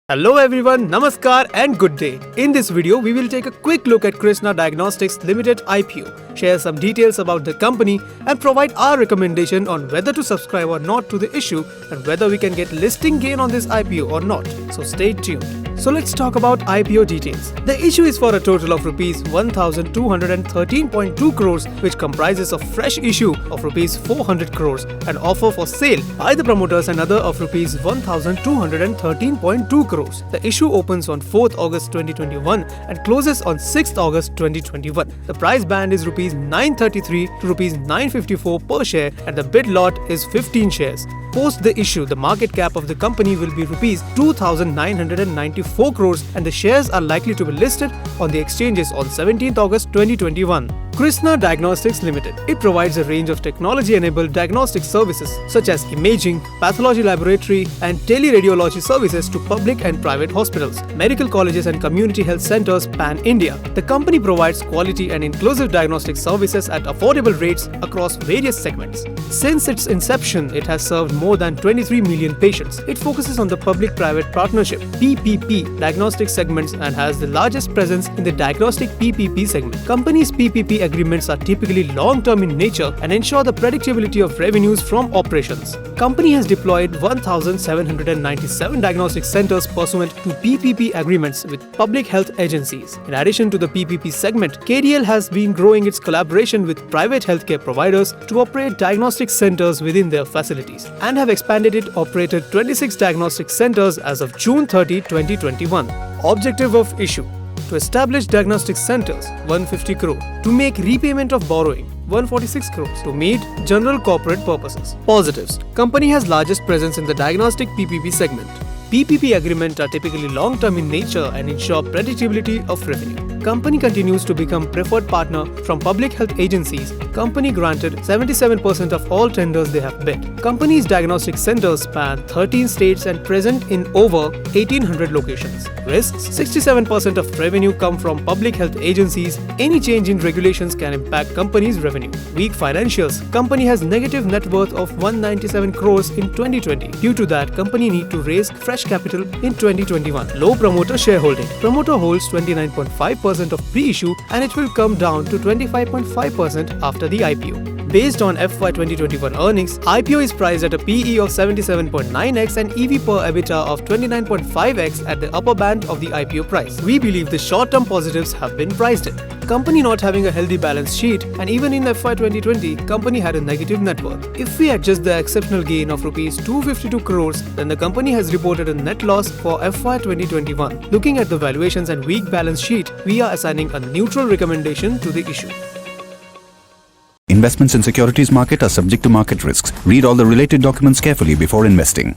Hello everyone, Namaskar and good day. In this video, we will take a quick look at Krsnaa Diagnostics Limited IPO, share some details about the company and provide our recommendation on whether to subscribe or not to the issue and whether we can get listing gain on this IPO or not. So stay tuned. So let's talk about IPO details. The issue is for a total of rupees 1213.2 crores, which comprises a fresh issue of rupees 400 crores, an offer for sale by the promoters and other of rupees 1213.2 crores. The issue opens on 4th August 2021 and closes on 6th August 2021. The price band is rupees 933 to rupees 954 per share and the bid lot is 15 shares. Post the issue, the market cap of the company will be rupees 2,994 crores and the shares are likely to be listed on the exchanges on 17th August 2021. Krsnaa Diagnostics Limited. It provides a range of technology-enabled diagnostic services such as imaging, pathology laboratory and teleradiology services to public and private hospitals, medical colleges and community health centers pan-India. The company provides quality and inclusive diagnostic services at affordable rates across various segments. Since its inception, it has served more than 23 million patients. It focuses on the public-private partnership (PPP) diagnostic segments and has the largest presence in the diagnostic PPP segment. Company's PPP agreements are typically long-term in nature and ensure the predictability of revenues from operations. Company has deployed 1,797 diagnostic centers pursuant to PPP agreements with public health agencies. In addition to the PPP segment, KDL has been growing its collaboration with private healthcare providers to operate diagnostic centers within their facilities and have expanded it operated 26 diagnostic centers as of June 30, 2021. Objective of issue: to establish diagnostic centers 150 crore, to make repayment of borrowing 146 crores, to meet general corporate purposes. Positives: company has largest presence in the diagnostic PPP segment. PPP agreements are typically long-term in nature and ensure predictability of revenue. Company continues to become preferred partner from public health agencies. Company granted 77% of all tenders they have bid. Company's diagnostic centers span 13 states and present in over 1,800 locations. Risks: 67% of revenue come from public health agencies. Any change in regulations can impact company's revenue. Weak financials: company has negative net worth of 197 crores in 2020. Due to that, company need to raise fresh capital in 2021. Low promoter shareholding. Promoter holds 29.5% of pre-issue and it will come down to 25.5% after the IPO. Based on FY 2021 earnings, IPO is priced at a PE of 77.9x and EV per EBITDA of 29.5x at the upper band of the IPO price. We believe the short-term positives have been priced in. Company not having a healthy balance sheet, and even in FY 2020, company had a negative net worth. If we adjust the exceptional gain of rupees 252 crores, then the company has reported a net loss for FY 2021. Looking at the valuations and weak balance sheet, we are assigning a neutral recommendation to the issue. Investments in securities market are subject to market risks. Read all the related documents carefully before investing.